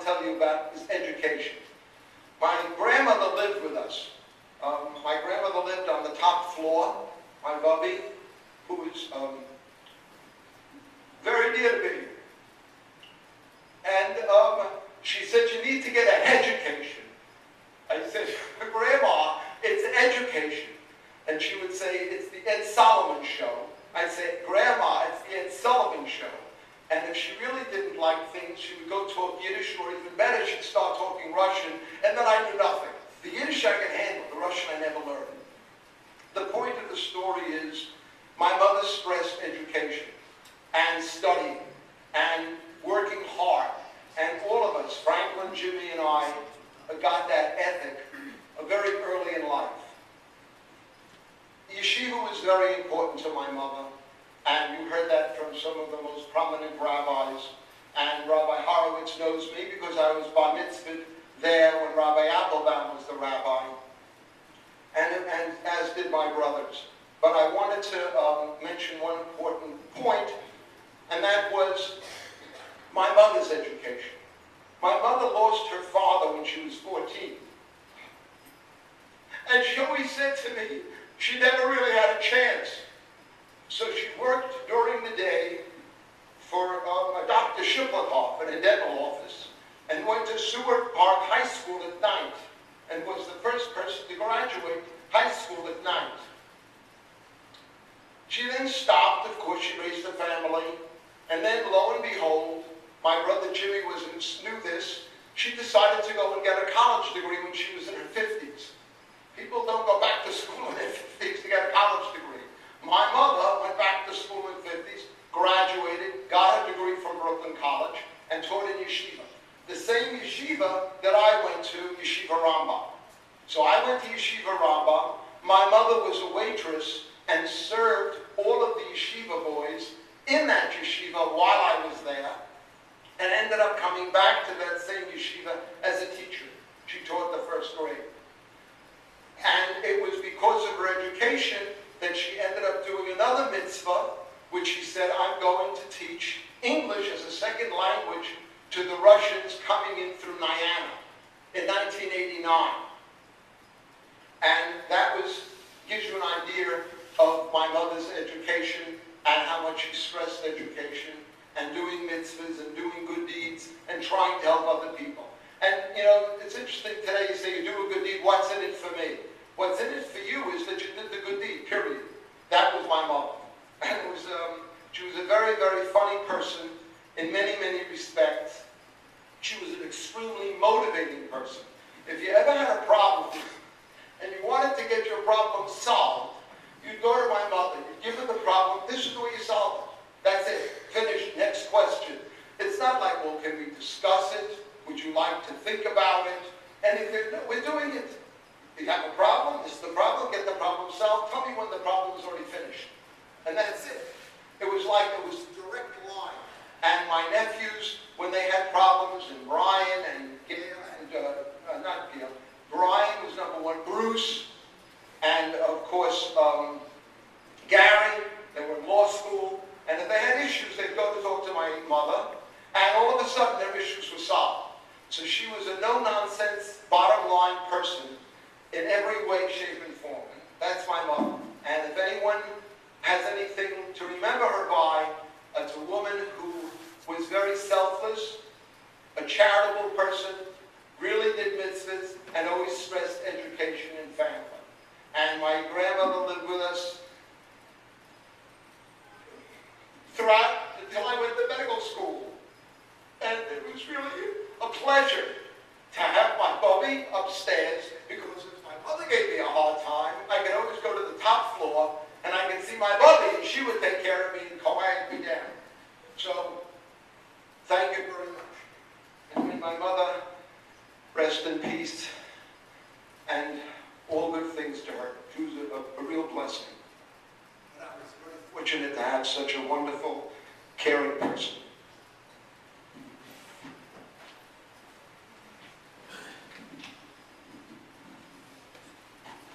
to tell you about is education. My grandmother lived with us. My grandmother lived on the top floor. My Bubby, who was very dear to me. And she said, you need to get an education. I said, Grandma, it's education. And she would say, it's the Ed Solomon show. I'd say, Grandma, it's the Ed Sullivan show. And if she really didn't like things, she would go talk Yiddish, or even better, she'd start talking Russian, and then I knew nothing. The Yiddish I could handle, the Russian I never learned. The point of the story is, my mother stressed education, and studying, and working hard. And all of us, Franklin, Jimmy, and I, got that ethic very early in life. Yeshiva was very important to my mother, and you heard that from some of the most prominent rabbis. And Rabbi Horowitz knows me because I was bar mitzvahed there when Rabbi Applebaum was the rabbi, and as did my brothers. But I wanted to mention one important point, and that was my mother's education. My mother lost her father when she was 14. And she always said to me, she never really had a chance. So she worked during the day for Dr. Shiplikoff in a dental office, and went to Seward Park High School at night, and was the first person to graduate high school at night. She then stopped, of course, she raised a family, and then lo and behold, my brother Jimmy knew this, she decided to go and get a college degree when she was in her 50s. People don't go back to school in their 50s to get a college degree. My mother went back to school in the 50s, graduated, got a degree from Brooklyn College, and taught in yeshiva. The same yeshiva that I went to, Yeshiva Rambam. So I went to Yeshiva Rambam. My mother was a waitress and served all of the yeshiva boys in that yeshiva while I was there, and ended up coming back to that same yeshiva as a teacher. She taught the first grade. And it was because of her education that she ended up doing another mitzvah, which she said, I'm going to teach English as a second language to the Russians coming in through Niana in 1989. And that gives you an idea of my mother's education and how much she stressed education and doing mitzvahs and doing good deeds and trying to help other people. And, you know, it's interesting today, you say you do a good deed, what's in it for me? What's in it for you is that you did the good deed, period. That was my mother. And it was, she was a very, very funny person in many, many respects. She was an extremely motivating person. If you ever had a problem and you wanted to get your problem solved, you'd go to my mother, you'd give her the problem, this is the way you solve it. That's it. Finished. Next question. It's not like, well, can we discuss it? Would you like to think about it? Anything? No, we're doing it. You have a problem, this is the problem, get the problem solved, tell me when the problem is already finished. And that's it. It was like, it was a direct line. And my nephews, when they had problems, and Brian and Gail, and not Gail, Brian was number one, Bruce, and of course, Gary, they were in law school, and if they had issues, they'd go to talk to my mother, and all of a sudden their issues were solved. So she was a no-nonsense, bottom-line person in every way, shape, and form. That's my mother. And if anyone has anything to remember her by, it's a woman who was very selfless, a charitable person, really did mitzvahs, and always stressed education and family. And my grandmother lived with us throughout until I went to medical school. And it was really a pleasure to have my Bubby upstairs, because if my mother gave me a hard time, I could always go to the top floor and I could see my Bubby, and she would take care of me and quiet me down. So, thank you very much. And may my mother rest in peace, and all good things to her. She was a real blessing. And I was very fortunate to have such a wonderful, caring person.